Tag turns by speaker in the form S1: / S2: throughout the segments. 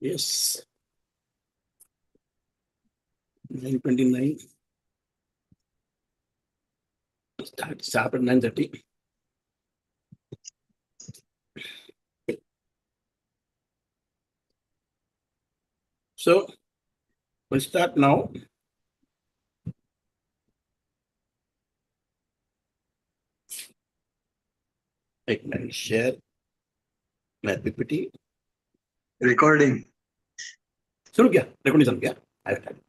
S1: Yes. 9:29. Start sharp at 9:30. So we'll start now. I can share my PPT.
S2: Recording.
S1: शुरू किया recording चालू किया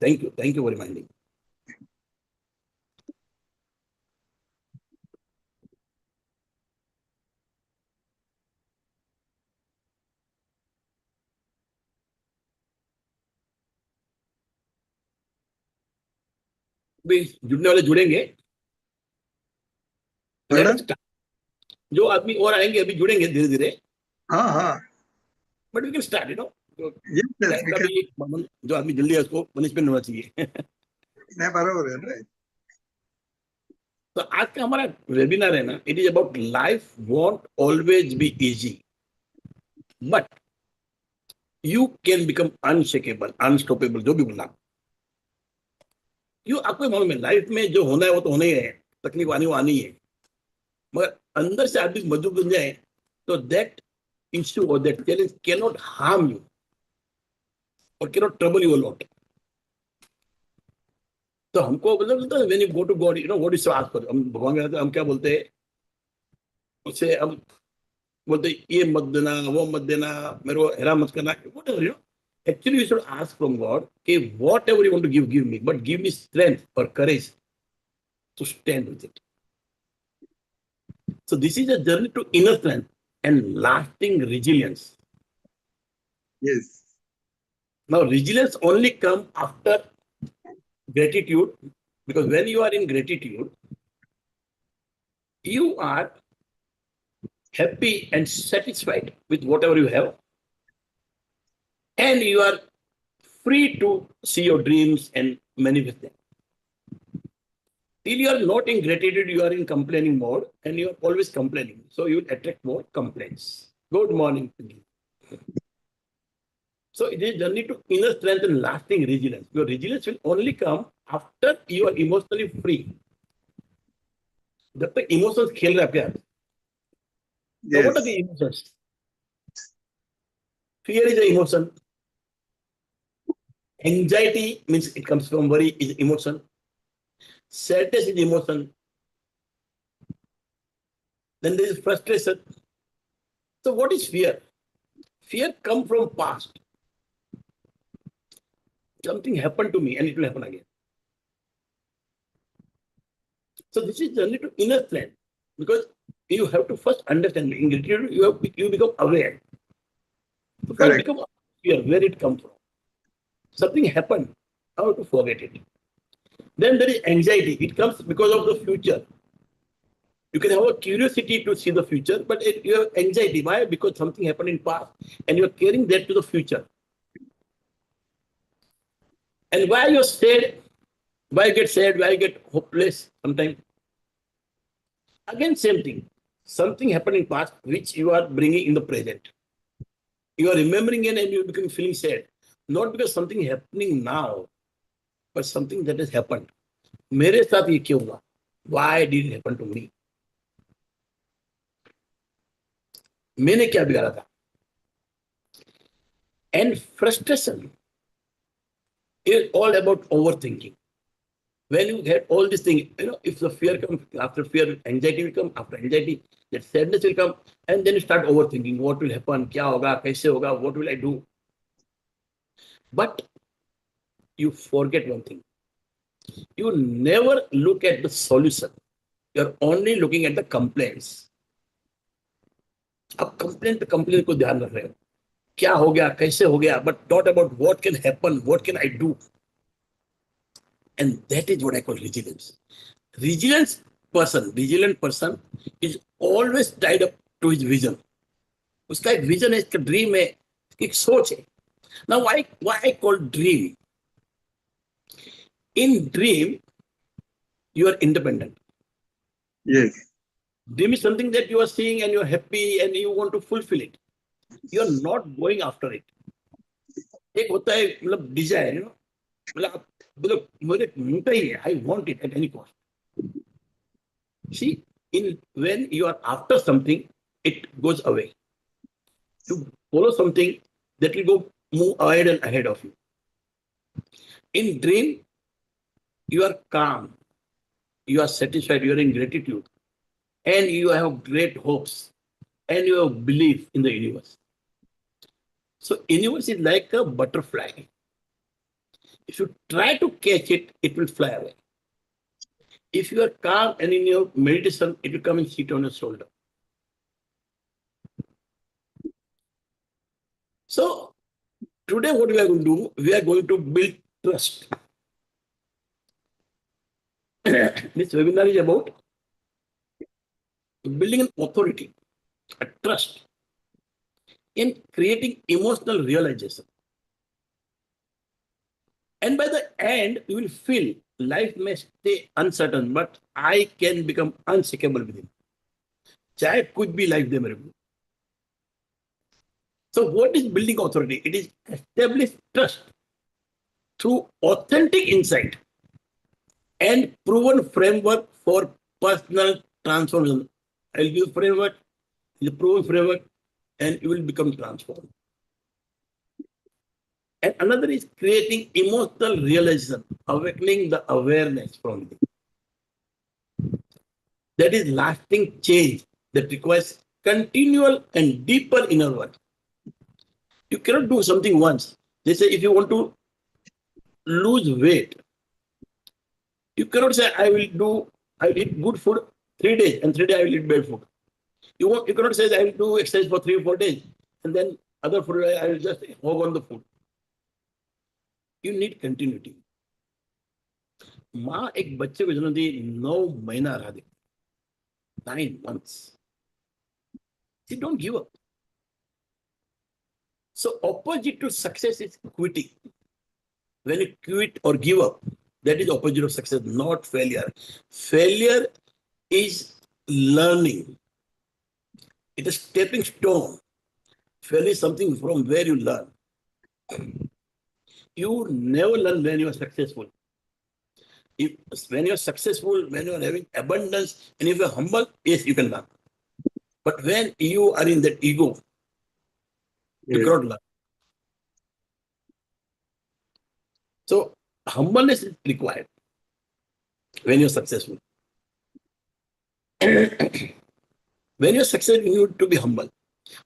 S1: thank you for reminding अभी जुड़ने वाले जुड़ेंगे जो आदमी और आएंगे अभी जुड़ेंगे धीरे धीरे
S2: हाँ हाँ
S1: but we can start
S2: yes, yes, we can.
S1: जो आदमी जल्दी है उसको पनिशमेंट होना चाहिए
S2: नहीं बराबर है right?
S1: तो आज का हमारा वेबिनार है ना it is about life want always be easy but you can become unshakeable unstoppable जो भी बोला क्यों आपको मालूम है लाइफ में जो होना है वो तो होना ही है तकलीफ आनी वो आनी है मगर अंदर से आदमी मजबूत बन जाए तो that issue or that challenge cannot harm you or cannot trouble you a lot. तो हमको मतलब when you go to God, you know what is to ask for. हम भगवान के हम क्या बोलते हैं उससे हम बोलते ये मत देना वो मत देना मेरे को हैरान मत करना whatever you know. Actually, you should ask from God, okay, whatever you want to give me, but give me strength or courage to stand with it. So this is a journey to inner strength and lasting resilience.
S2: Yes.
S1: Now, resilience only comes after gratitude, because when you are in gratitude, you are happy and satisfied with whatever you have, and you are free to see your dreams and manifest them. Till you are not in gratitude, you are in complaining mode, and you are always complaining. So you will attract more complaints. Good morning. So it is a journey to inner strength and lasting resilience. Your resilience will only come after you are emotionally free. जब तक emotions खेल रहे आपके साथ. So what are the emotions? Fear is an emotion. Anxiety means it comes from worry is emotion. Sadness is emotion. Then there is frustration. So what is fear? Fear comes from past. Something happened to me and it will happen again. So this is journey to inner strength, because you have to first understand in gratitude you become aware. So first become aware where it comes from. Something happened, how to forget it. Then there is anxiety. It comes because of the future. You can have a curiosity to see the future, but you have anxiety. Why? Because something happened in past and you are carrying that to the future. And why you're sad? Why you get sad? Why you get hopeless sometimes? Again, same thing. Something happened in past which you are bringing in the present. You are remembering it and you become feeling sad. Not because something happening now, but something that has happened. मेरे साथ ये क्यों हुआ? Why did it happen to me? मैंने क्या बिगाड़ा था? And frustration is all about overthinking. When you get all these things, you know, if the fear comes, after fear, anxiety will come, after anxiety, that sadness will come, and then you start overthinking, what will happen, kya hoga, kaise hoga, what will I do? But you forget one thing. You never look at the solution. You're only looking at the complaints. अब complaint को ध्यान रख रहे हो, क्या हो गया, कैसे हो गया, but not about what can happen, what can I do. And that is what I call resilience. Resilient person is always tied up to his vision. उसका एक विजन है, इसका ड्रीम है, एक सोच है. Now why I call dream? In dream, you are independent.
S2: Yes.
S1: Dream is something that you are seeing and you are happy and you want to fulfill it. You are not going after it. एक होता है मतलब Dzire, मतलब मतलब मुझे मिलता ही है, I want it at any cost. See, in when you are after something, it goes away. To follow something, that will go move ahead and ahead of you. In dream, you are calm, you are satisfied, you are in gratitude, and you have great hopes, and you have belief in the universe. So universe is like a butterfly. If you try to catch it, it will fly away. If you are calm and in your meditation, it will come and sit on your shoulder. So today what we are going to do, we are going to build trust. This webinar is about building an authority, a trust, in creating emotional realization. And by the end, you will feel life may stay uncertain, but I can become unshakable within. चाहे कुछ भी life दे मेरे को. So what is building authority? It is establish trust through authentic insight and proven framework for personal transformation. I'll give you framework, the proven framework, and you will become transformed. And another is creating emotional realization, awakening the awareness from it. That is lasting change that requires continual and deeper inner work. You cannot do something once. They say if you want to lose weight, you cannot say I will eat good food 3 days and 3 days I will eat bad food. You cannot say I will do exercise for 3 or 4 days and then other food I will just hog on the food. You need continuity. माँ एक बच्चे को जन्म दी 9 महीना रहा दे, 9 months. She don't give up. So opposite to success is quitting. When you quit or give up, that is opposite of success, not failure. Failure is learning. It is stepping stone. Failure is something from where you learn. You never learn when you are successful. If, when you are successful, when you are having abundance, and if you are humble, yes, you can learn. But when you are in that ego, you
S2: Yes.
S1: cannot learn. So humbleness is required when you're successful. When you're successful, you need to be humble.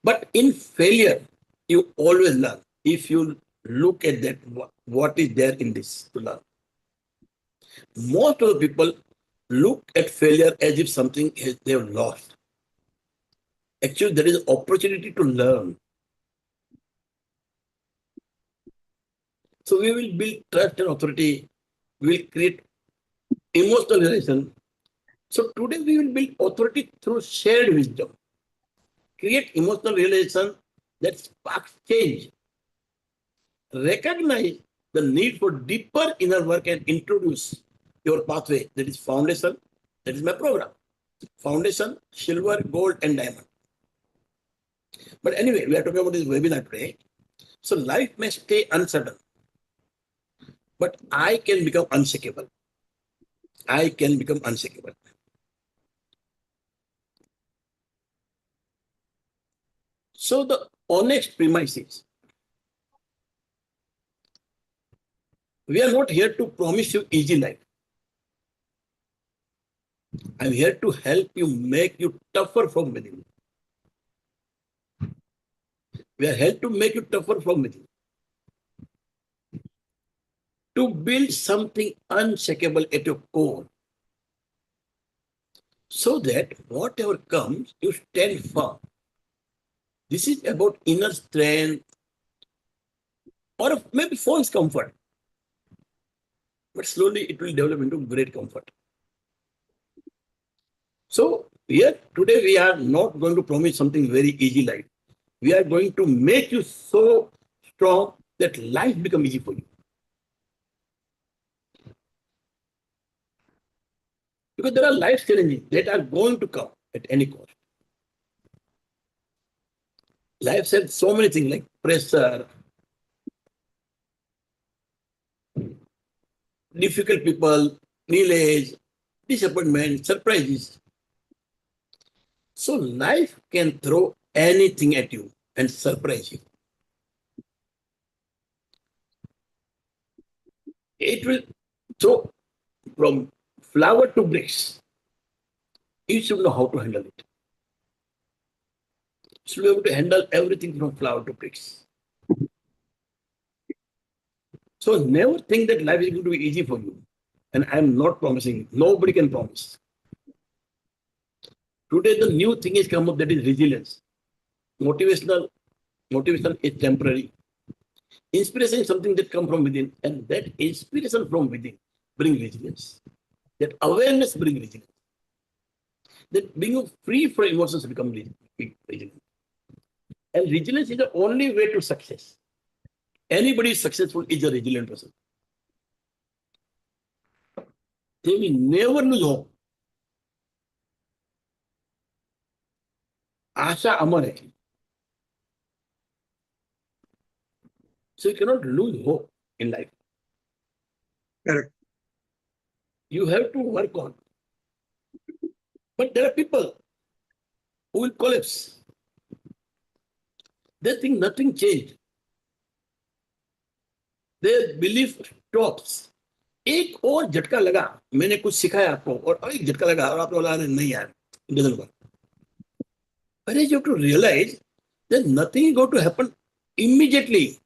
S1: But in failure, you always learn. If you look at that, what is there in this to learn? Most of the people look at failure as if something they have lost. Actually, there is opportunity to learn. So we will build trust and authority. We will create emotional relation. So today we will build authority through shared wisdom. Create emotional relation that sparks change. Recognize the need for deeper inner work and introduce your pathway. That is foundation. That is my program. Foundation, silver, gold, and diamond. But anyway, we are talking about this webinar today. So life may stay uncertain, but I can become unshakable. I can become unshakable. So the honest premise is, we are not here to promise you easy life. I'm here to help you make you tougher from within. We are here to make you tougher from within. To build something unshakable at your core. So that whatever comes, you stand firm. This is about inner strength or maybe false comfort. But slowly it will develop into great comfort. So here today we are not going to promise something very easy life. We are going to make you so strong that life becomes easy for you. Because there are life challenges that are going to come at any cost. Life said so many things like pressure, difficult people, mileage, disappointment, surprises. So life can throw anything at you and surprise you. It will throw from flower to bricks. You should know how to handle it. You should be able to handle everything from flower to bricks. So never think that life is going to be easy for you. And I'm not promising. Nobody can promise. Today the new thing is come up, that is resilience. Motivational motivation is temporary. Inspiration is something that comes from within, and that inspiration from within bring resilience. That awareness bring resilience. That being free from emotions become resilient. And resilience is the only way to success. Anybody successful is a resilient person. They will never lose hope. आशा अमर है. So you cannot lose hope in life.
S2: Correct.
S1: You have to work on. But there are people who will collapse. They think nothing changed. Their belief stops. एक और झटका लगा, मैंने कुछ सिखाया आपको और एक झटका लगा और आपको बोला नहीं यार, it doesn't work. But you have to realize that nothing is going to happen immediately.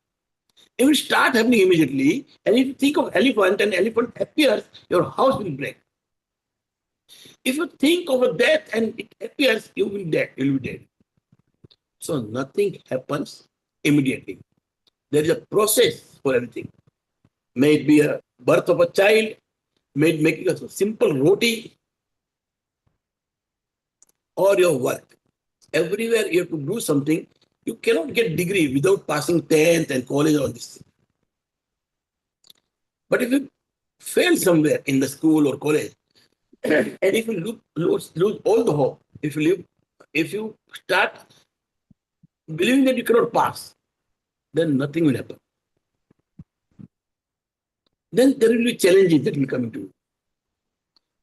S1: It will start happening immediately. And if you think of elephant and elephant appears, your house will break. If you think of a death and it appears, you will dead. You will be dead. So nothing happens immediately. There is a process for everything. May it be a birth of a child, may it make a simple roti, or your work. Everywhere you have to do something. You cannot get degree without passing 10th and college on this. But if you fail somewhere in the school or college, and if you lose all the hope, if you start believing that you cannot pass, then nothing will happen. Then there will be challenges that will come into you.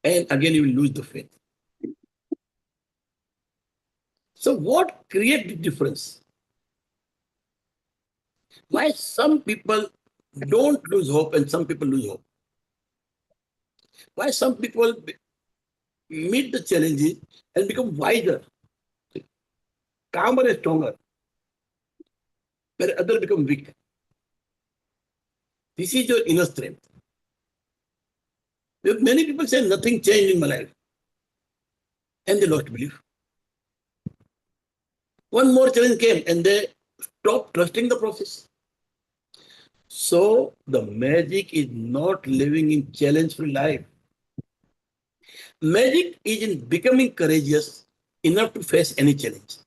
S1: And again, you will lose the faith. So what creates the difference? Why some people don't lose hope and some people lose hope? Why some people meet the challenges and become wiser, calmer and stronger, where others become weak? This is your inner strength. Many people say nothing changed in my life, and they lost belief. One more challenge came and they stopped trusting the process. So the magic is not living in challenge-free life. Magic is in becoming courageous enough to face any challenge.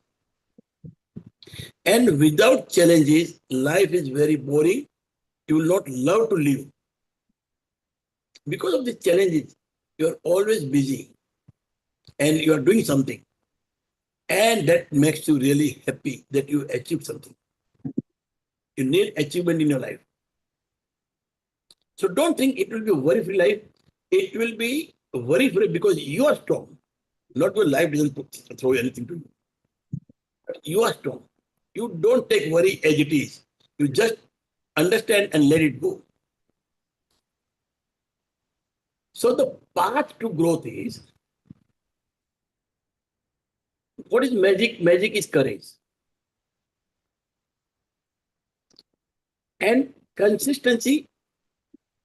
S1: And without challenges, life is very boring. You will not love to live. Because of the challenges, you are always busy and you are doing something. And that makes you really happy that you achieved something. You need achievement in your life. So don't think it will be a worry-free life. It will be worry-free because you are strong. Not your life doesn't throw anything to you. But you are strong. You don't take worry as it is. You just understand and let it go. So the path to growth is, what is magic? Magic is courage. And consistency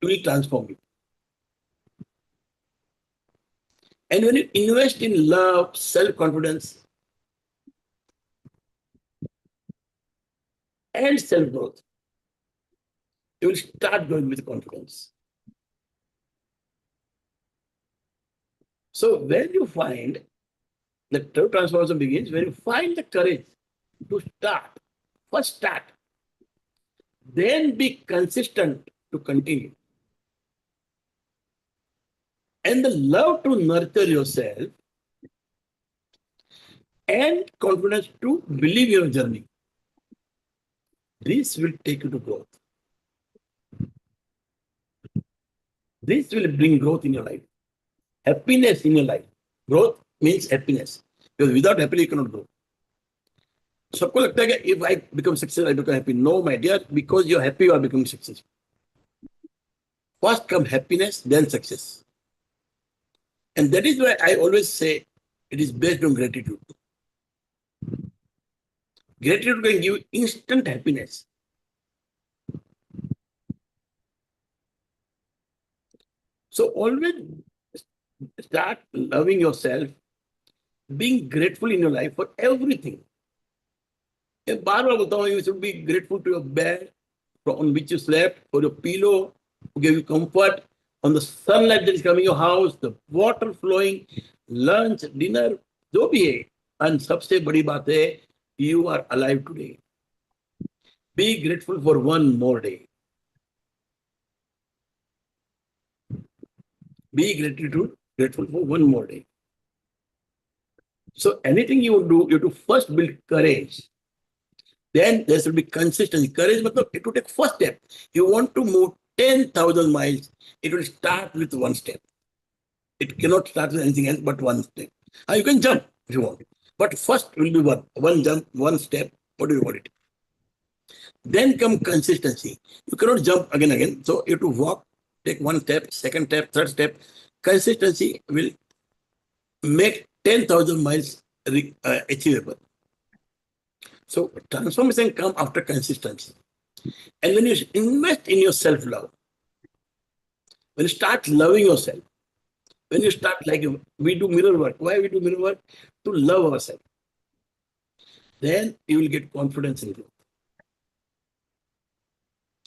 S1: will transform you. And when you invest in love, self-confidence, and self-growth, you will start growing with confidence. So when you find the true transformation begins, when you find the courage to start, first start, then be consistent to continue. And the love to nurture yourself and confidence to believe your journey. This will take you to growth. This will bring growth in your life, happiness in your life. Growth means happiness, because without happiness you cannot grow. सबको लगता है कि if I become successful, I become happy. No, my dear, because you're happy, you are becoming successful. First come happiness, then success. And that is why I always say it is based on gratitude. Gratitude can give instant happiness. So always start loving yourself, being grateful in your life for everything. मैं बार बार बोलता हूँ, you should be grateful to your bed on which you slept, for your pillow who gave you comfort, on the sunlight that is coming your house, the water flowing, lunch, dinner, जो भी है. And सबसे बड़ी बात है, you are alive today. Be grateful for one more day. Be grateful for one more day. So anything you do, you have to first build courage. Then there should be consistency. Courage means it will take first step. You want to move 10,000 miles, it will start with one step. It cannot start with anything else but one step. You can jump if you want, but first will be one jump, one step. What do you call it? Then come consistency. You cannot jump again. So you have to walk, take one step, second step, third step. Consistency will make 10,000 miles achievable. So transformation comes after consistency. And when you invest in your self-love, when you start loving yourself, when you start like we do mirror work. Why we do mirror work? To love ourselves. Then you will get confidence in growth.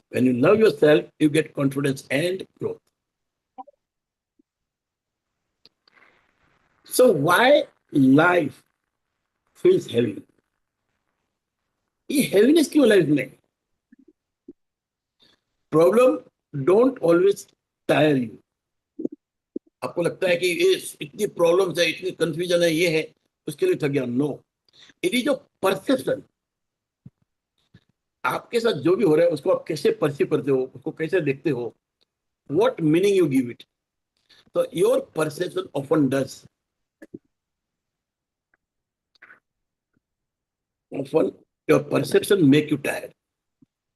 S1: When you love yourself, you get confidence and growth. So why life feels heavy? ये heaviness क्यों life में? Problem don't always tire you. आपको लगता है कि ये इतनी problems है, इतनी कंफ्यूजन है, ये है, उसके लिए थक गया. No, it is your perception. आपके साथ जो भी हो रहा है उसको आप कैसे परसीव करते हो, उसको कैसे देखते हो, what meaning you give it. तो your perception often does. Often your perception make you tired.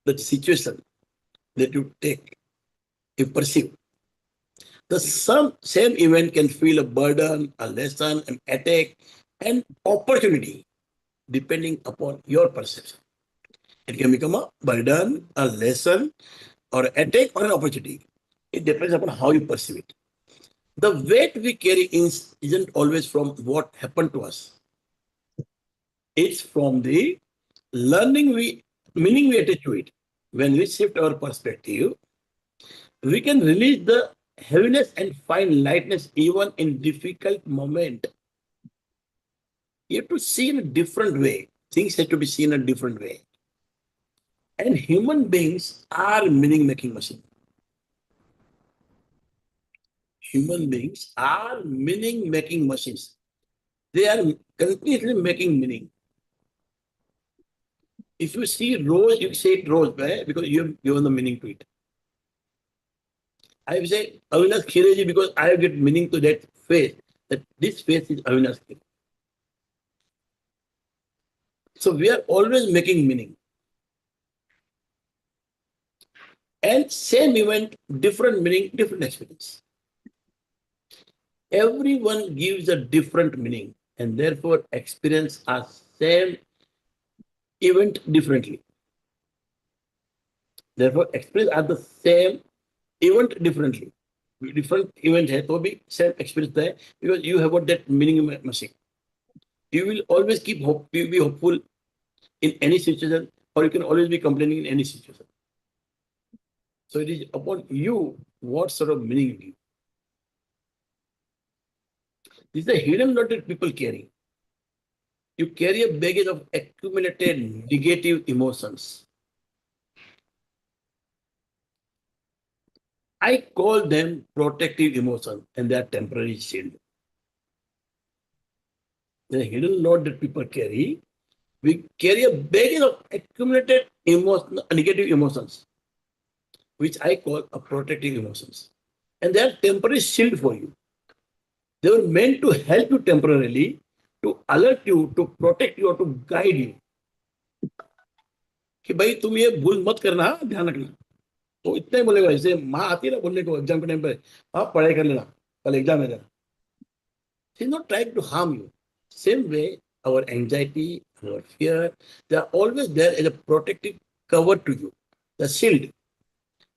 S1: The situation that you take, you perceive. The same event can feel a burden, a lesson, an attack, an opportunity, depending upon your perception. It can become a burden, a lesson, or an attack, or an opportunity. It depends upon how you perceive it. The weight we carry isn't always from what happened to us. It's from the meaning we attach to it. When we shift our perspective, we can release the heaviness and find lightness even in difficult moment. You have to see in a different way. Things have to be seen in a different way. And human beings are meaning-making machines. Human beings are meaning-making machines. They are continuously making meaning. If you see rose, you say it rose, right? Because you have given the meaning to it. I say Avinash Khireji because I have given meaning to that face, that this face is Avinash Khire. So we are always making meaning. And same event, different meaning, different experience. Everyone gives a different meaning, and therefore experience a same event differently. Therefore, experience are the same event differently. Different event है तो भी same experience है, because you have got that meaning machine. You will always keep hope. You will be hopeful in any situation, or you can always be complaining in any situation. So it is upon you what sort of meaning you give. This is a hidden load that people carry. You carry a baggage of accumulated negative emotions. I call them protective emotions, and they are temporary shield. The hidden load that people carry, we carry a baggage of accumulated negative emotions, which I call a protective emotions. and they are temporary shield for you. They were meant to help you temporarily, to alert you, to protect you, or to guide you. कि भाई तुम ये भूल मत करना, ध्यान रखना. तो इतना ही बोलेगा. जैसे माँ आती है ना बोलने को एग्जाम के टाइम पे, आप पढ़ाई कर लेना, कल एग्जाम है तेरा. She is not trying to harm you. Same way, our anxiety, our fear, they are always there as a protective cover to you, the shield.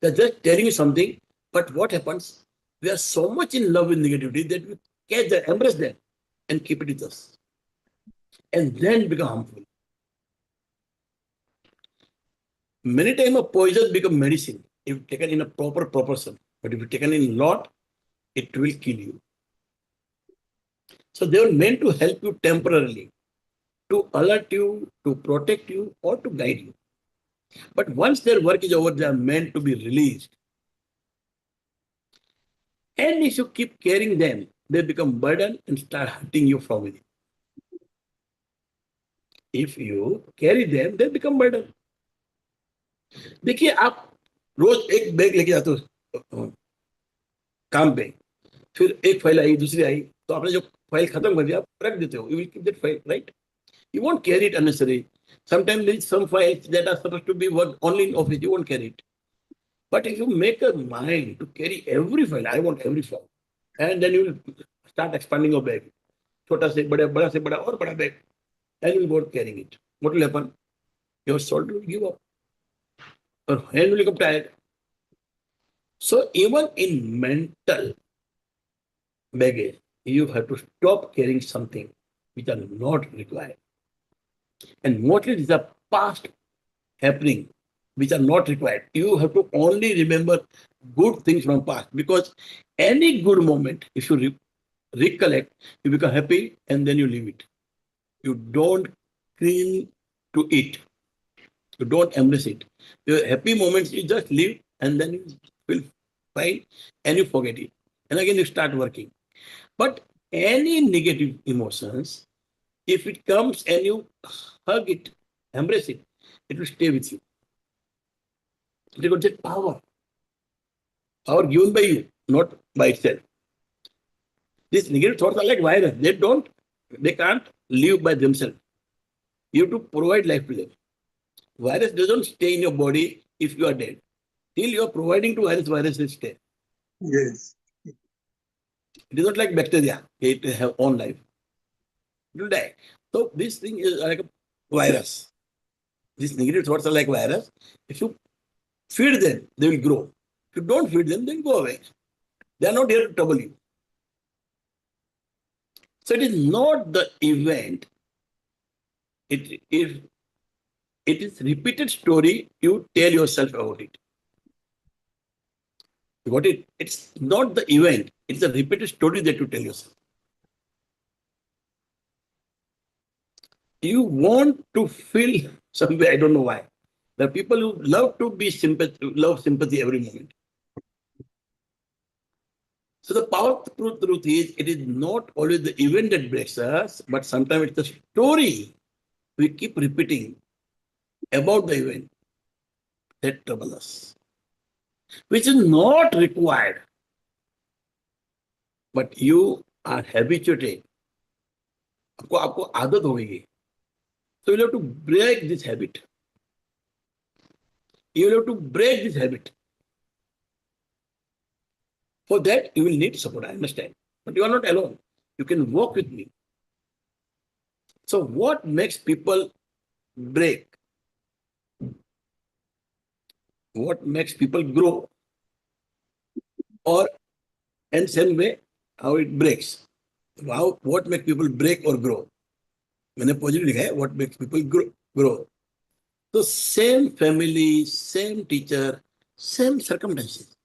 S1: They're just telling you something, but what happens? We are so much in love with negativity that we catch them, embrace them, and keep it with us, and then become harmful. Many times, a poison become medicine if taken in a proper proportion, but if you taken in lot, it will kill you. So they were meant to help you temporarily, to alert you, to protect you, or to guide you. But once their work is over, they are meant to be released. And if you keep carrying them, they become burden and start hurting you from within. If you carry them, they become burden. देखिए आप रोज एक bag लेके जाते हो काम पे, फिर एक फाइल आई, दूसरी आई, तो आपने जो फाइल खत्म कर दिया आप रख देते हो. You will keep that file, right? You won't carry it unnecessarily. Sometimes there is some files that are supposed to be worked only in office, you won't carry it. But if you make a mind to carry every file, I want every file, and then you will start expanding your bag. छोटा से बड़ा और बड़ा bag, and you will go carrying it. What will happen? Your shoulder will give up, your hand will become tired. So even in mental baggage, you have to stop carrying something which are not required. And mostly these are past happening which are not required. You have to only remember good things from past, because any good moment, if you recollect, you become happy and then you leave it. You don't cling to it. You don't embrace it. Your happy moments, you just leave and then you will find and you forget it. And again, you start working. But any negative emotions, if it comes and you hug it, embrace it, it will stay with you. It will get power. Power given by you, not by itself. These negative thoughts are like virus. They can't live by themselves. You have to provide life to them. Virus doesn't stay in your body if you are dead. Till you are providing to virus, virus will stay.
S2: Yes.
S1: It is not like bacteria. It will have own life. It will die. So this thing is like a virus. These negative thoughts are like virus. If you feed them, they will grow. If you don't feed them, they will go away. They are not here to trouble you. So it is not the event. It is repeated story you tell yourself about it. What it's not the event, it's a repeated story that you tell yourself. You want to feel some way, I don't know why. There are people who love to be sympathy every moment. So the powerful truth is, it is not always the event that breaks us, but sometimes it's the story we keep repeating about the event that troubles us, which is not required, but you are habituated. आपको आदत हो गई. So you have to break this habit. You have to break this habit. For that, you will need support, I understand. But you are not alone. You can walk with me. So what makes people break? What makes people grow? Or in same way, how it breaks? What makes people break or grow? मैंने positive लिखा है, what makes people grow? So same family, same teacher, same circumstances,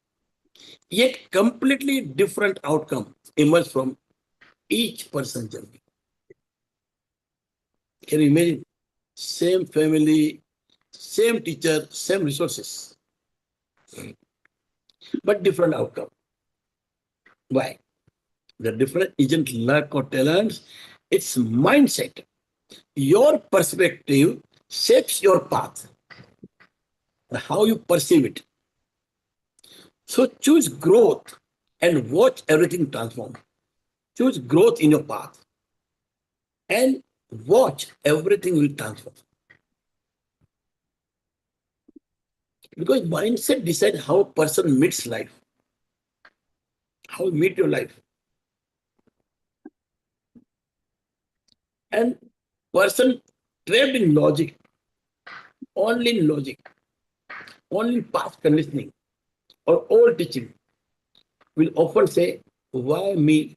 S1: yet completely different outcome emerge from each person's journey. Can you imagine? Same family, same teacher, same resources, but different outcome. Why? The difference isn't luck or talents, it's mindset. Your perspective shapes your path, how you perceive it. So choose growth and watch everything transform. Choose growth in your path and watch everything will transform. Because mindset decides how a person meets life, how you meet your life. And person trapped in logic, only in logic, only in past conditioning or old teaching will often say, why me?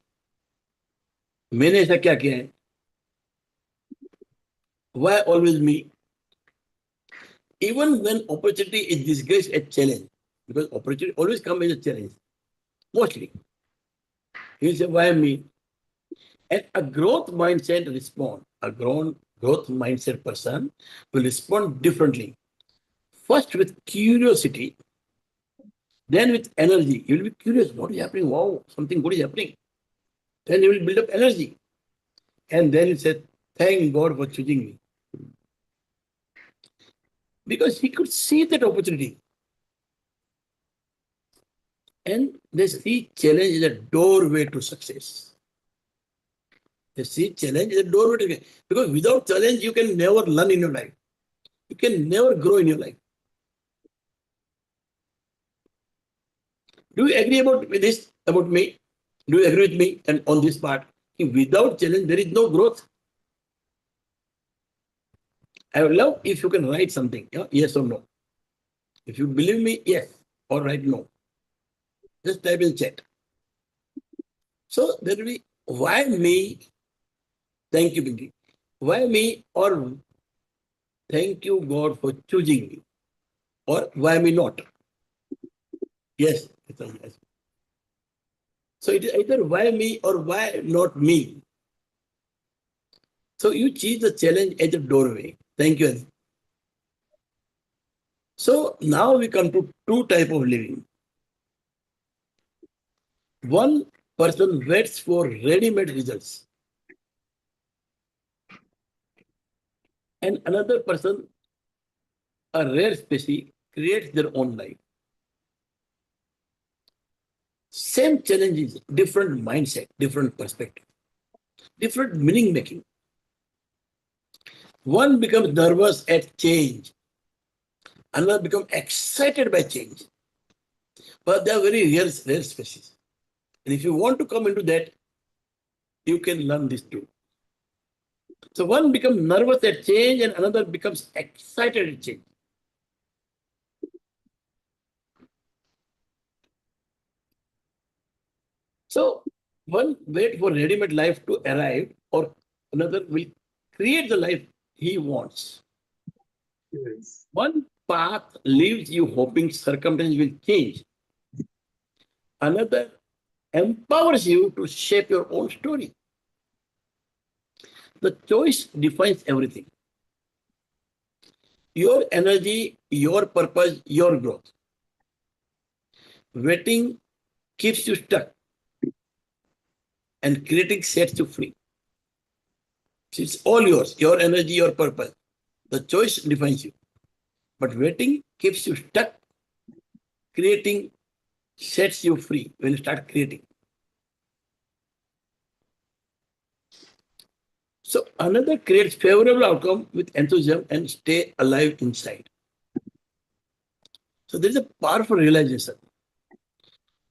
S1: मैंने ऐसा क्या किया है? Why always me? Even when opportunity is disguised as challenge, because opportunity always comes as a challenge, mostly. He'll say, why me? And a growth mindset respond, growth mindset person will respond differently. First with curiosity, then with energy. You will be curious, what is happening? Wow, something good is happening. Then you will build up energy. And then he said, thank God for choosing me. Because he could see that opportunity. And they see challenge is a doorway to success. They see challenge is a doorway to success. Because without challenge, you can never learn in your life. You can never grow in your life. Do you agree about this about me? Do you agree with me and on this part? Without challenge, there is no growth. I would love if you can write something, yes or no. If you believe me, yes, or write no. Just type in chat. So there will be why me? Thank you, Pinky. Why me or thank you, God, for choosing me? Or why me not? Yes, it's a yes. So it is either why me or why not me. So you choose the challenge as a doorway. Thank you. So now we come to two type of living. One person waits for ready-made results, and another person, a rare species, creates their own life. Same challenges, different mindset, different perspective, different meaning making. One becomes nervous at change, another becomes excited by change. But they are very rare species. And if you want to come into that, you can learn this too. So one becomes nervous at change and another becomes excited at change. So one wait for ready-made life to arrive, or another will create the life he wants.
S2: Yes.
S1: One path leaves you hoping circumstances will change. Another empowers you to shape your own story. The choice defines everything. Your energy, your purpose, your growth. Waiting keeps you stuck and creating sets you free. It's all yours, your energy, your purpose. The choice defines you. But waiting keeps you stuck. Creating sets you free when you start creating. So another creates favorable outcome with enthusiasm and stay alive inside. So there is a powerful realization.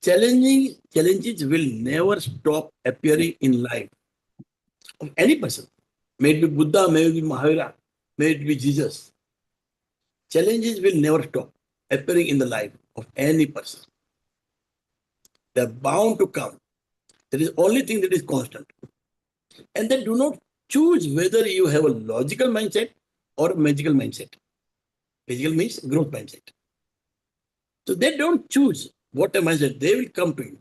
S1: Challenges will never stop appearing in life of any person. May it be Buddha, may it be Mahavira, may it be Jesus. Challenges will never stop appearing in the life of any person. They are bound to come. There is only thing that is constant. And they do not choose whether you have a logical mindset or a magical mindset. Magical means growth mindset. So they don't choose what a mindset, they will come to you.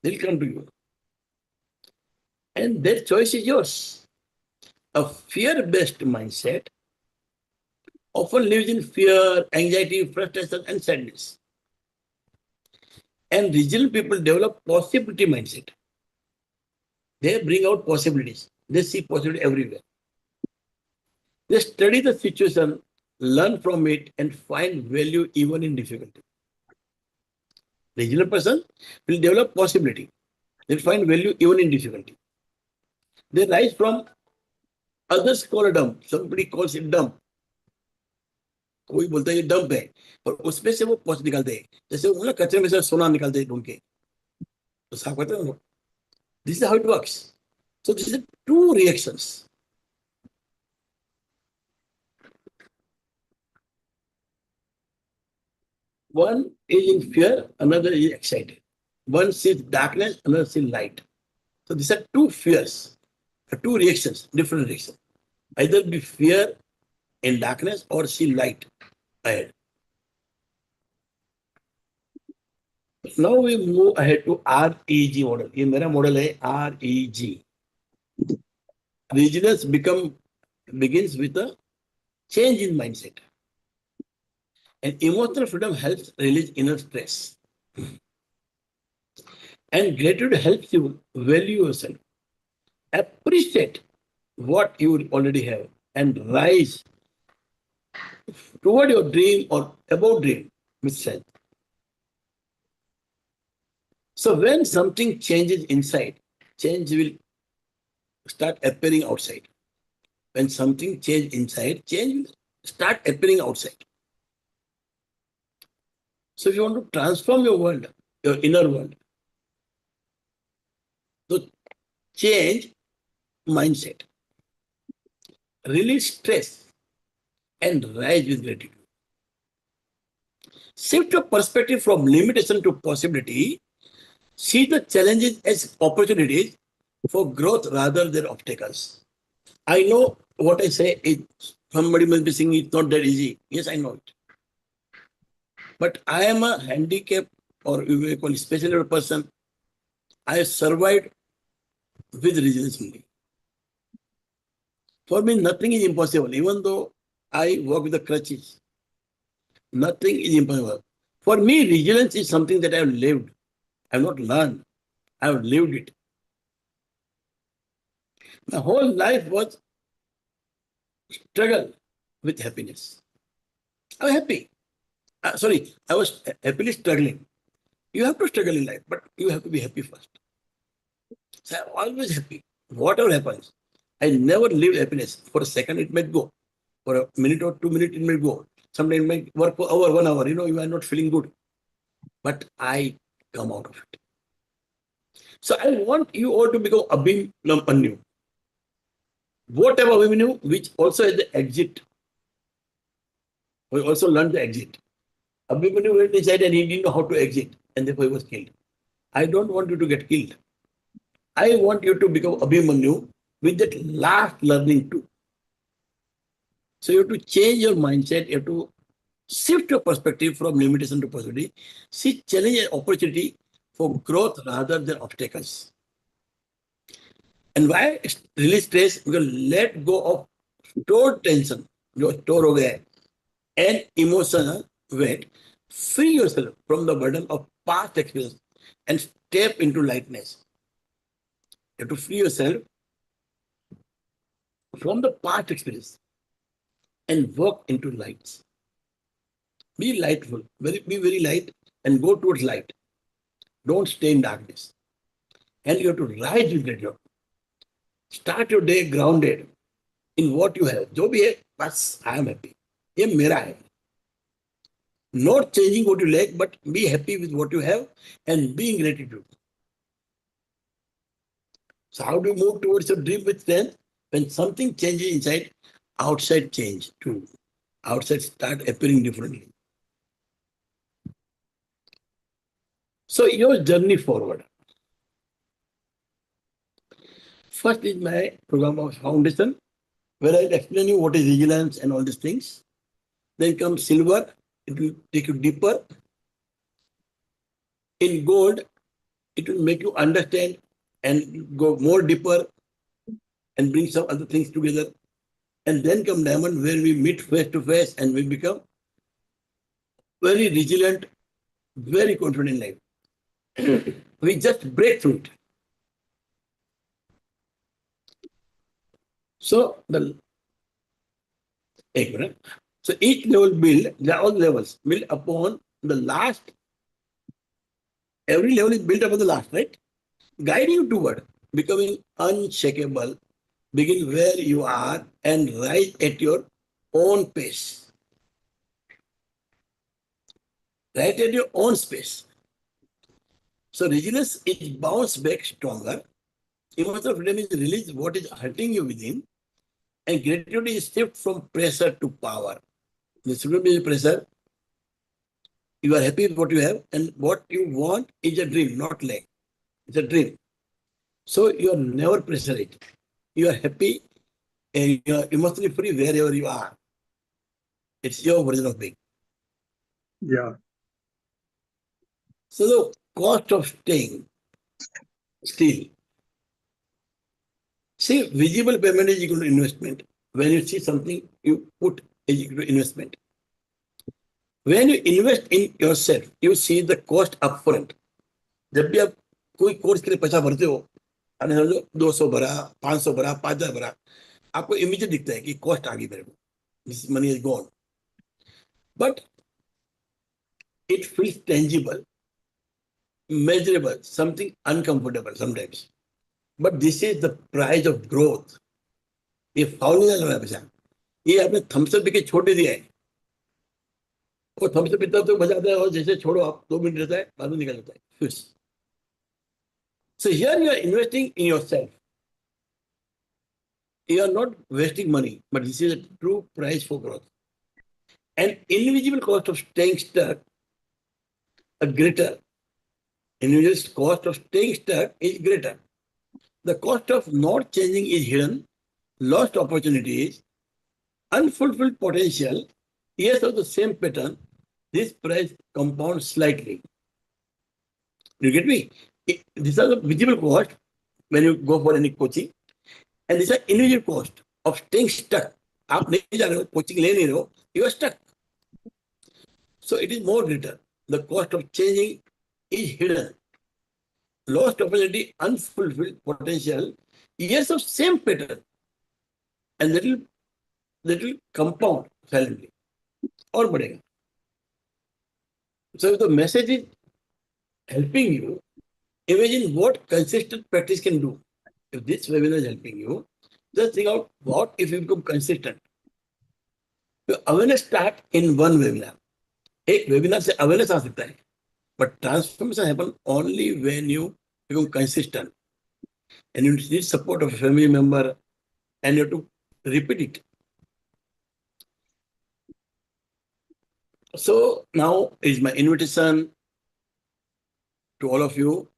S1: They'll come to you. And their choice is yours. A fear-based mindset often lives in fear, anxiety, frustration, and sadness. And resilient people develop possibility mindset. They bring out possibilities. They see possibility everywhere. They study the situation, learn from it, and find value even in difficulty. Resilient person will develop possibility. They find value even in difficulty. They rise from others call it dump. Somebody calls it dump. कोई बोलता है ये dump है और उसमें से वो पॉच निकालते हैं जैसे वो ना कचरे में से सोना निकालते हैं ढूंढ के तो साफ करते हैं this is how it works so this is two reactions one is in fear another is excited one sees darkness another sees light so these are two fears two reactions different reactions either be fear in darkness or see light ahead. Now we move ahead to REG model. ये मेरा model है REG. Resilience begins with a change in mindset. And emotional freedom helps release inner stress. And gratitude helps you value yourself, appreciate what you already have, and rise toward your dream or above dream with strength. So when something changes inside, change will start appearing outside. When something changes inside, change will start appearing outside. So if you want to transform your world, your inner world, so change mindset, release stress, and rise with gratitude. Shift your perspective from limitation to possibility. See the challenges as opportunities for growth rather than obstacles. I know what I say is somebody must be saying it's not that easy. Yes, I know it. But I am a handicapped or you may call it special person. I have survived with resilience only. For me, nothing is impossible. Even though I walk with the crutches, nothing is impossible. For me, resilience is something that I have lived. I have not learned. I have lived it. My whole life was struggle with happiness. I was happy. I was happily struggling. You have to struggle in life, but you have to be happy first. So I'm always happy. Whatever happens, I never leave happiness. For a second, it might go. For a minute or 2 minutes, it may go. Sometimes it might work for hour, 1 hour. You are not feeling good. But I come out of it. So I want you all to become Abhimanyu. Whatever Abhimanyu, which also has the exit. We also learned the exit. Abhimanyu went inside and he didn't know how to exit. And therefore he was killed. I don't want you to get killed. I want you to become Abhimanyu with that last learning too. So you have to change your mindset. You have to shift your perspective from limitation to possibility. See challenge and opportunity for growth rather than obstacles. And why release stress? Because let go of stored tension, जो store हो गया है, and emotional weight. Free yourself from the burden of past experience and step into lightness. You have to free yourself from the past experience and walk into lights. Be lightful, be very light and go towards light. Don't stay in darkness. And you have to rise with gratitude. Start your day grounded in what you have. जो भी है, बस I am happy. ये मेरा है. Not changing what you lack, but be happy with what you have and be in gratitude. So how do you move towards your dream with strength? When something changes inside, outside change too. Outside start appearing differently. So your journey forward. First is my program of foundation, where I'll explain you what is resilience and all these things. Then comes silver, it will take you deeper. In gold, it will make you understand and go more deeper and bring some other things together. And then come diamond, where we meet face to face and we become very resilient, very confident in life. We just break through it. So so each level build, all levels build upon the last Every level is built up on the last, right? Guide you toward becoming unshakable. Begin where you are and rise at your own pace. Right at your own space. So resilience is bounce back stronger. Emotional freedom is release what is hurting you within, and gratitude is shift from pressure to power. This shouldn't be pressure. You are happy with what you have, and what you want is a dream, not lack. It's a dream. So you are never pressurized. You are happy and you are emotionally free wherever you are. It's your version of being.
S2: Yeah.
S1: So the cost of staying still. See, visible payment is equal to investment. When you see something, you put is equal to investment. When you invest in yourself, you see the cost upfront. जब भी आप कोई course के लिए पैसा भरते हो, अरे समझो 200 भरा, 500 भरा, 5000 भरा, आपको इमीडिएट दिखता है कि कॉस्ट आ गई मेरे को. This money is gone. But it feels tangible, measurable, something uncomfortable sometimes. But this is the price of growth. ये फाउल नहीं लग रहा है पैसा. ये आपने थम्सअप के छोड़ दिया है. वो थम्सअप इतना तो मजा आता है और जैसे छोड़ो आप 2 मिनट रहता है बाद में निकल जाता है. Fuse. So here you are investing in yourself. You are not wasting money, but this is a true price for growth. An invisible cost of staying stuck, a greater. Invisible cost of staying stuck is greater. The cost of not changing is hidden, lost opportunities, unfulfilled potential, years of the same pattern. This price compounds slightly. You get me? These are the visible cost when you go for any coaching, and these are invisible cost of staying stuck. आप नहीं जा रहे हो, coaching ले नहीं रहे हो, you are stuck. So it is more greater. The cost of changing is hidden. Lost opportunity, unfulfilled potential, years of same pattern, and that will compound silently or बढ़ेगा. So if the message is helping you, imagine what consistent practice can do. If this webinar is helping you, just think out what if you become consistent. So awareness start in one webinar. एक webinar से awareness आ सकता है, but transformation happen only when you become consistent, and you need support of a family member, and you have to repeat it. So now is my invitation to all of you.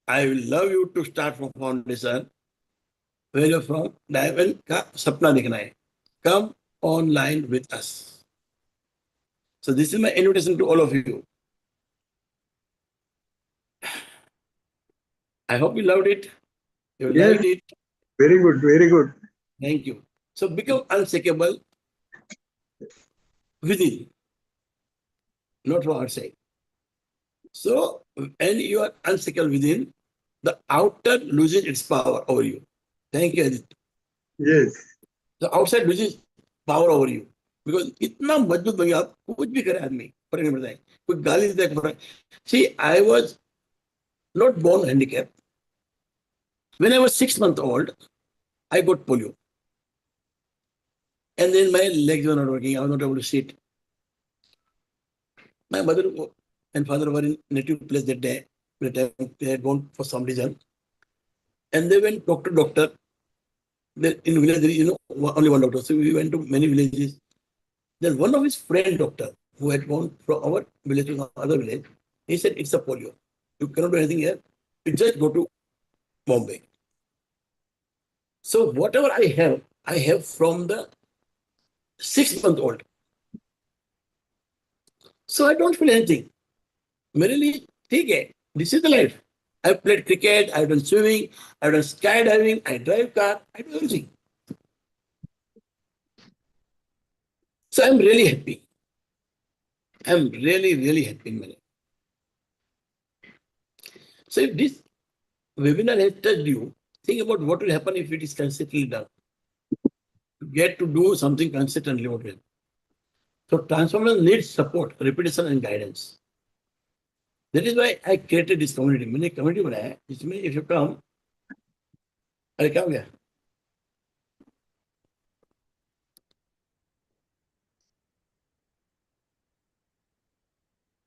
S1: I will love you to start from foundation. Where you're from, diamond का सपना देखना है. Come online with us. So this is my invitation to all of you. I hope you loved it. You
S2: Yes.
S1: liked it.
S2: Very good. Very good.
S1: Thank you. So become unshakable within, not from outside. So when you are unshakable within, the outer loses its power over you. Thank you, Adit.
S2: Yes.
S1: The outside loses power over you. Because इतना मजबूत बन गया आप कुछ भी करे आदमी फर्क नहीं पड़ता है. कोई गाली देता है फर्क. See, I was not born handicapped. When I was 6 months old, I got polio. And then my legs were not working. I was not able to sit. My mother and father were in native place that day. They had gone for some reason. And they went doctor, doctor. In village, there is, only one doctor. So we went to many villages. Then one of his friend doctor, who had gone from our village to another village, he said, it's a polio. You cannot do anything here. You just go to Bombay. So whatever I have from the 6 month old. So I don't feel anything. मेरे लिए ठीक है. This is the life. I've played cricket, I've done swimming, I've done skydiving, I drive car, I do everything. So I'm really happy. I'm really, really happy in my life. So if this webinar has touched you, think about what will happen if it is consistently done. You get to do something consistently. What will happen? So transformation needs support, repetition, and guidance. That is why I created this community. मैंने community बनाया है जिसमें if you come, अरे क्या हो गया?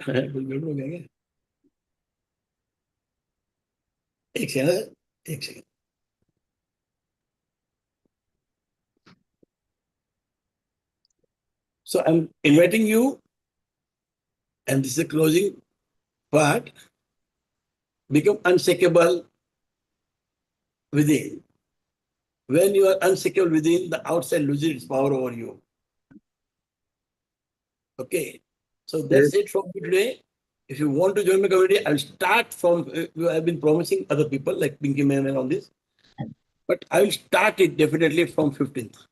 S1: कुछ गड़बड़ हो गया क्या? एक सेकंड, एक second. So I'm inviting you, and this is the closing part. Become unshakable within. When you are unshakable within, the outside loses its power over you. Okay. So that's
S2: Yes.
S1: it from me today. If you want to join my community, I'll start from. I've been promising other people like Pinky Man and all this, but I will start it definitely from 15th.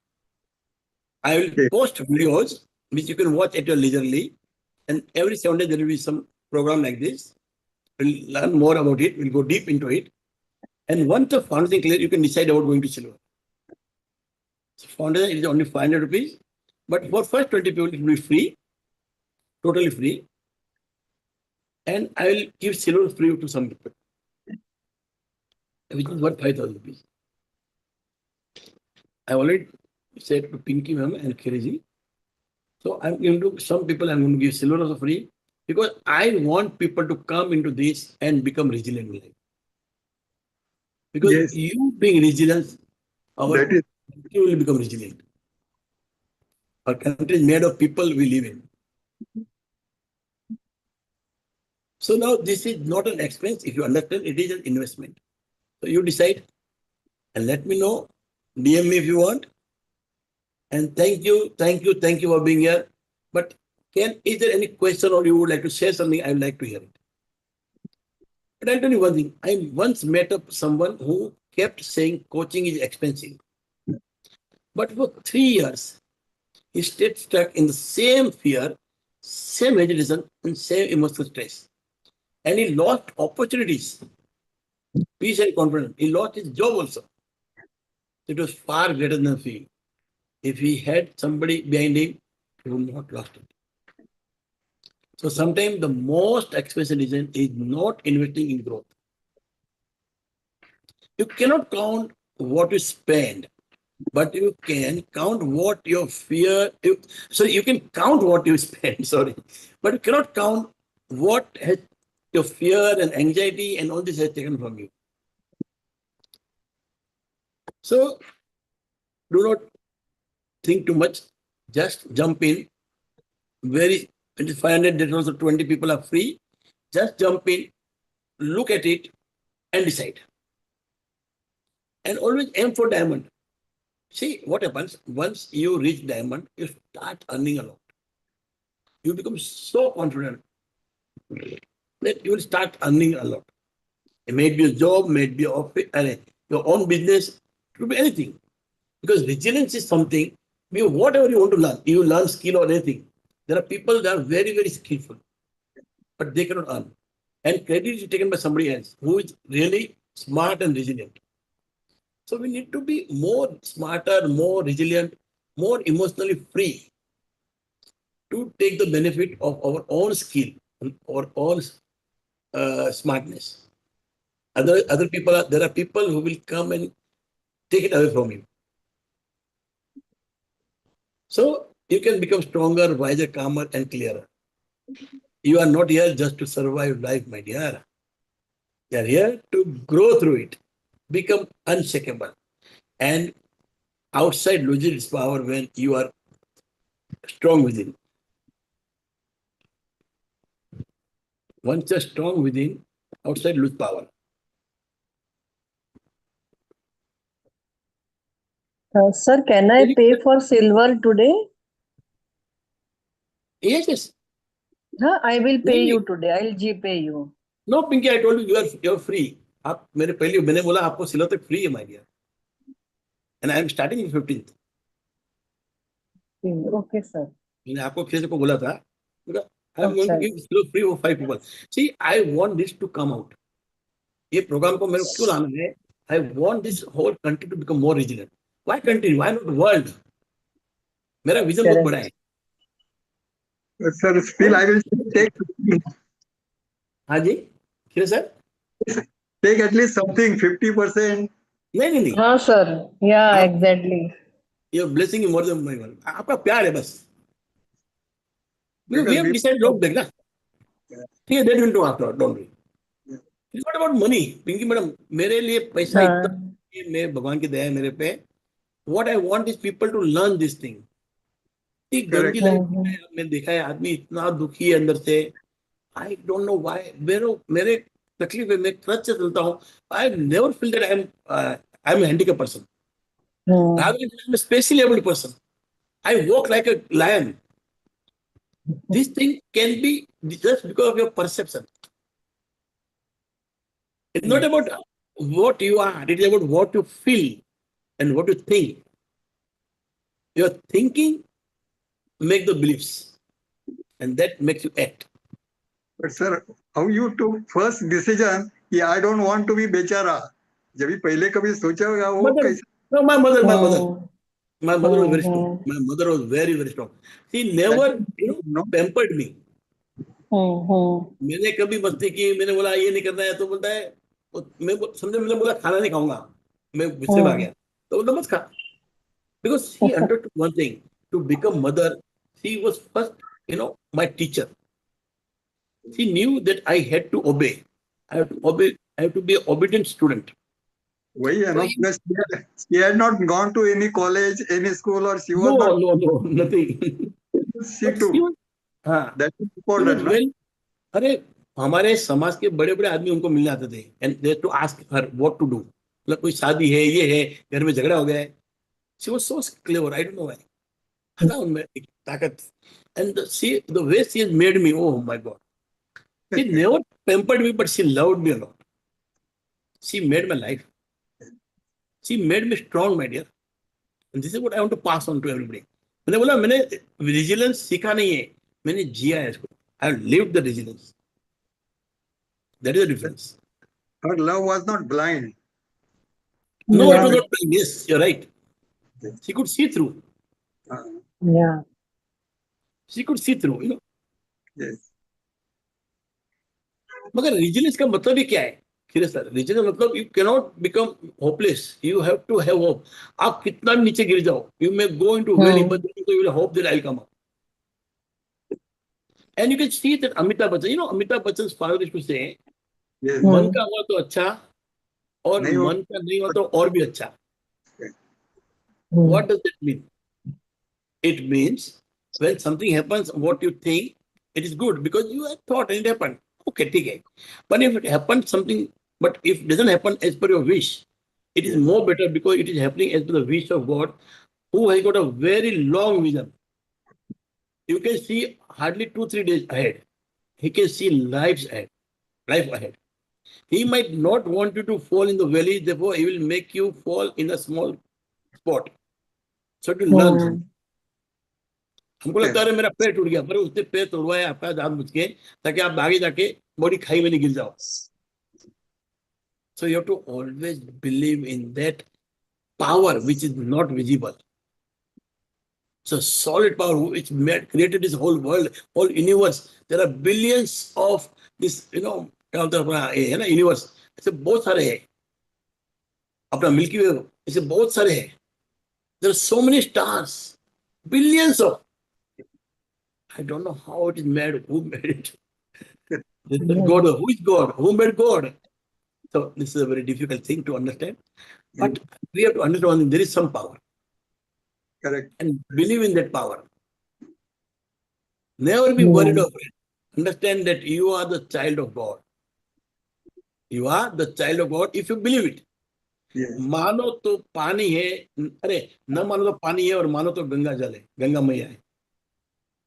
S1: I will
S2: Okay.
S1: post videos which you can watch at your leisurely, and every 7 days there will be some program like this. We'll learn more about it. We'll go deep into it. And once the foundation clear, you can decide about going to silver. So foundation is only 500 rupees, but for first 20 people it will be free, totally free. And I will give silver free to some people, which is worth 5,000 rupees. I already said to Pinky ma'am and Kiriji. So I'm going to some people I'm going to give silver also free because I want people to come into this and become resilient in life. Because
S2: Yes.
S1: you being resilient, our
S2: That is
S1: country will become resilient. Our country is made of people we live in. So now this is not an expense. If you understand, it is an investment. So you decide and let me know. DM me if you want. And thank you, thank you, thank you for being here. But is there any question or you would like to share something? I would like to hear it. But I'll tell you one thing. I once met up someone who kept saying coaching is expensive. But for 3 years, he stayed stuck in the same fear, same hesitation, and same emotional stress. And he lost opportunities, peace and confidence. He lost his job also. It was far greater than fear. If he had somebody behind him, he would not lost it. So sometimes the most expensive decision is not investing in growth. You cannot count what you spend, but you can count what your fear. So you can count what you spend. Sorry, but you cannot count what has your fear and anxiety and all this has taken from you. So do not think too much. Just jump in. Very 500. That also 20 people are free. Just jump in, look at it, and decide. And always aim for diamond. See what happens once you reach diamond, you start earning a lot. You become so confident that you will start earning a lot. It may be a job, may be your own business, it could be anything. Because resilience is something, whatever you want to learn, you learn skill or anything. There are people that are very, very skillful, but they cannot earn. And credit is taken by somebody else who is really smart and resilient. So we need to be more smarter, more resilient, more emotionally free to take the benefit of our own skill and our own smartness. Other people there are people who will come and take it away from you. So you can become stronger, wiser, calmer, and clearer. You are not here just to survive life, my dear. You are here to grow through it, become unshakable, and outside loses its power when you are strong within. Once you're strong within, outside lose power.
S3: Sir, can I pay for silver today?
S1: Yes, yes.
S3: Huh? I will pay
S1: नहीं,
S3: you today. I'll GPay you.
S1: No, Pinky, I told you you're free. आप मेरे पहले मैंने बोला आपको सिलो तक free है my dear. And I am starting in 15th.
S3: Okay, sir.
S1: मैंने आपको किसी को बोला था. I am going to
S3: Okay.
S1: give silo free for 5 people. See, I want this to come out. ये प्रोग्राम को मेरे को क्यों लाना है? I want this whole country to become more resilient. Why country? Why not world? मेरा vision बहुत बड़ा है.
S2: sir. Still, I will take.
S1: हाँ जी, क्यों sir?
S2: Take at least something 50%.
S1: नहीं नहीं नहीं,
S3: हाँ सर, या
S1: आप
S3: exactly.
S1: Your blessing more than my one, आपका प्यार है बस। We
S2: Because
S1: have
S2: we,
S1: decide रोक देना, ठीक है, that will do after, don't worry. It's not about money Pinky madam, मेरे लिए पैसा इतना
S3: हाँ।
S1: है, मैं भगवान की दया है मेरे पे। What I want is people to learn this thing. इतनी
S2: correct.
S1: गंदी लाइफ में देखा है, आदमी इतना दुखी है अंदर से। आई डोंट नो व्हाई, मेरे मेरे तकलीफ है, मैं क्रच से चलता हूँ। I never feel that I am handicap person,
S3: hmm.
S1: rather I'm a specially able person. I walk like a lion. This thing can be just because of your perception. It's not about what you are, it is about what you feel and what you think. Your thinking make the beliefs, and that makes you act.
S2: But sir, how you took first decision कि I don't want to be बेचारा? जब भी पहले कभी सोचा होगा वो
S1: Mother,
S2: कैसे?
S1: no,
S3: hmm.
S1: my mother was very strong.
S3: Hmm.
S1: My mother was very, very strong. She
S2: That
S1: never,
S2: no,
S1: pampered me.
S3: हम्म।
S1: मैंने कभी मस्ती की, मैंने बोला ये नहीं करना है, तो बोलता है, समझे, मैंने बोला खाना नहीं खाऊंगा, मैं गुस्से में आ गया, तो बोलता मत खा। Because she understood one thing, to become mother, she was first, my teacher. She knew that I had to obey. I have to obey. I have to be an obedient student.
S2: वही है
S1: So
S2: ना, plus she had not gone to any college, any school, or she was not,
S1: no, nothing.
S2: she
S1: But she
S2: too.
S1: was, हाँ,
S2: That is
S1: she was
S2: important, na?
S1: well. अरे, हमारे समाज के बड़े बड़े आदमी उनको मिलने आते थे, and they to ask her what to do. मतलब कोई शादी है, ये है, घर में झगड़ा हो गया है। She was so clever, I don't know why. था उनमें एक ताकत। And see the way she has made me, oh my God, she never pampered me, but she loved me a lot. She made my life. She made me strong, my dear. And this is what I want to pass on to everybody. मैंने बोला, मैंने resilience सीखा नहीं है, मैंने जिया है इसको। I have lived the resilience. That is the difference.
S2: Her love was not blind.
S1: No, it
S3: या।
S1: was not blind. Yes, you're right. She could see through.
S2: Uh,
S3: या।
S1: She could see through.
S2: yes,
S1: मगर resilience का मतलब ही क्या है? Serious sir, resilience का मतलब you cannot become hopeless. You have to have hope. आप कितना भी नीचे गिर जाओ, you may go into valley, but then you will hope that I'll come up. And you can see that Amitabh Bachchan, Amitabh Bachchan's father used to say,
S2: yes.
S1: मन का हुआ तो अच्छा, और
S2: नहीं हो,
S1: मन का नहीं हुआ तो और भी अच्छा.
S3: हम्म।
S1: What does that mean? It means when something happens, what you think, it is good because you have thought and it happened. Okay, ठीक है. But if it happens something, but if it doesn't happen as per your wish, it is
S2: yes,
S1: more better because it is happening as per the wish of God, who has got a very long vision. You can see hardly 2-3 days ahead. He can see life ahead. He might not want you to fall in the valley, therefore he will make you fall in a small spot. So to learn from. हमको लगता है
S2: yes.
S1: अरे मेरा पैर टूट गया, पर उसने पैर तोड़वाया आपका जानबूझ के, ताकि आप आगे जाके बड़ी खाई में नहीं गिर जाओ. So you have to always believe in that power which is not visible. So solid power which created this whole world, whole universe. There are billions of this, क्या बोलते हैं अपना ये है ना यूनिवर्स, ऐसे बहुत सारे हैं. अपना मिल्की वे ऐसे बहुत सारे हैं. There are so many stars, billions of. I don't know how it is made, who made it. God, who is God? Who made God? So this is a very difficult thing to understand. But we have to understand there is some power
S2: Correct.
S1: and believe in that power. Never be worried of it. Understand that you are the child of God. You are the child of God if you believe it.
S2: Yes,
S1: मानो तो पानी है, अरे न मानो तो पानी है, और मानो तो गंगा जल है, गंगा मैया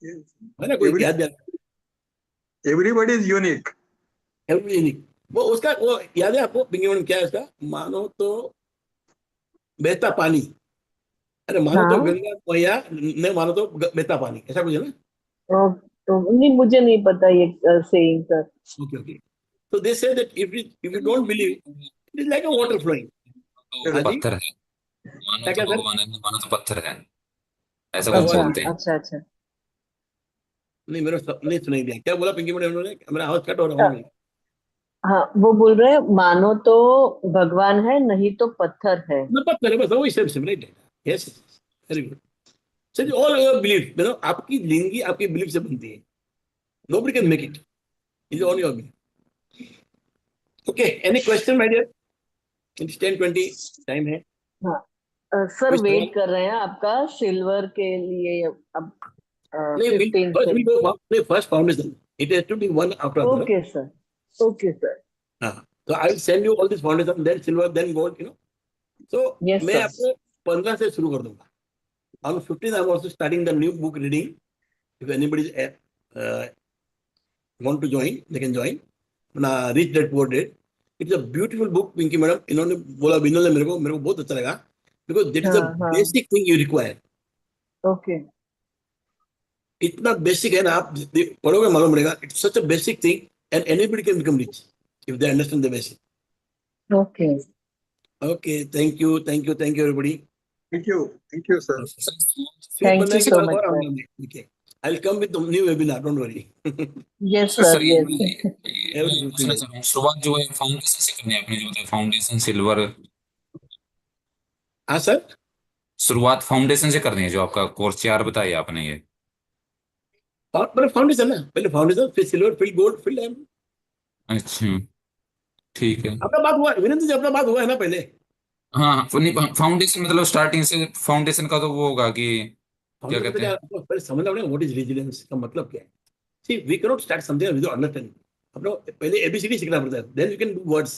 S2: yes.
S1: है ना, कोई
S2: Every,
S1: याद
S2: everybody is unique.
S1: एवरीथिंग. वो उसका वो याद है आपको पिंकी मैडम, क्या है उसका? मानो तो बहता पानी, अरे मानो तो
S3: हाँ।
S1: गंगा मैया, नहीं मानो तो बहता पानी, ऐसा कुछ है ना.
S3: तो नहीं, मुझे नहीं पता ये saying sir.
S1: Okay okay. So they say that if you don't believe, it is like a water flowing.
S2: तो
S1: हाँ जी,
S4: पत्थर है, मानो
S1: क्या
S4: तो
S1: क्या सर?
S4: भगवान है, मानो तो पत्थर है, ऐसा
S1: क्या
S4: कुछ
S1: आवाज
S3: अच्छा,
S4: बोलते हैं।
S3: अच्छा, अच्छा।
S1: नहीं, मेरे नहीं सुनाई दिया, क्या बोला पिंकी मैडम ने? मेरा आवाज कट हो रहा
S3: अ,
S1: हूँ.
S3: हाँ, वो बोल रहे हैं मानो तो भगवान है, नहीं तो पत्थर है।
S1: ना बात करें बस वही same same right. Yes, very good. Sir all your belief, आपकी जिंदगी आपकी बिलीफ से बनती है। Nobody can make it, is on your belief. Okay, any question my dear? इट्स 10:20 टाइम है।
S3: हाँ सर,
S1: कोई सवाल?
S3: वेट कर रहे हैं आपका सिल्वर के लिए अब
S1: नहीं,
S3: 15
S1: फर्स्ट
S3: से।
S1: विल गो नहीं, first foundation, it has to be one after other.
S3: Okay sir, okay sir.
S1: हाँ, तो I will send you all this foundation, then silver, then gold. तो
S3: यस
S1: मैं
S3: सर।
S1: आपको 15 से शुरू कर दूंगा। On 15th, I'm also starting the new book reading. If anybody want to join, they can join. Reach that poor date. It's a beautiful book, Pinky madam. इन्होंने बोला, विनोद ने मेरे को बहुत अच्छा लगा, because that is
S3: हाँ
S1: the
S3: हाँ।
S1: basic thing you require.
S3: Okay.
S1: इतना बेसिक है ना, आप पढ़ोगे मालूम पड़ेगा। It's such a basic thing and anybody can become rich if they understand the basic.
S3: Okay.
S1: Okay, thank you everybody.
S2: Thank you sir.
S1: फिर
S3: थैंक
S1: बनने
S3: यू
S1: के
S3: सो
S1: बाद
S3: मच
S1: और
S3: सर।
S1: आऊंगा मैं। Okay, I will come with new webinar, don't worry.
S3: Yes
S4: sir
S3: sir,
S4: sir
S3: yes.
S4: मैं पूछना चाह रहा हूँ, शुरुआत जो है फाउंडेशन से करनी है आपने जो बताया, फाउंडेशन सिल्वर।
S1: हाँ सर।
S4: शुरुआत फाउंडेशन से करनी है, जो आपका कोर्स 4 बताया आपने ये।
S1: और फाउंडेशन ना, पहले फाउंडेशन, फिर सिल्वर, फिर गोल्ड, फिर डायमंड।
S4: अच्छा, ठीक है।
S1: अपना बात हुआ विनंती जी, अपना बात हुआ है ना पहले।
S4: हाँ हाँ, फाउंडेशन मतलब स्टार्टिंग से फाउंडेशन का तो वो होगा कि क्या
S1: फाउंडेशन
S4: कहते
S1: पहले
S4: हैं।
S1: आपको पहले समझना पड़ेगा व्हाट इज रेजिलियंस का मतलब क्या है। See we can not start something without understanding. अपना पहले एबीसीडी सीखना पड़ता है, then you can do words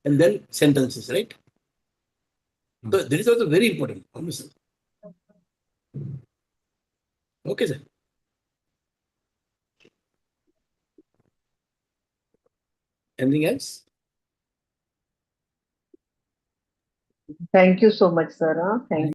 S1: and then sentences, right? तो that is also very important foundation. Okay sir. Anything else?
S3: Thank you so much sir. हाँ, thank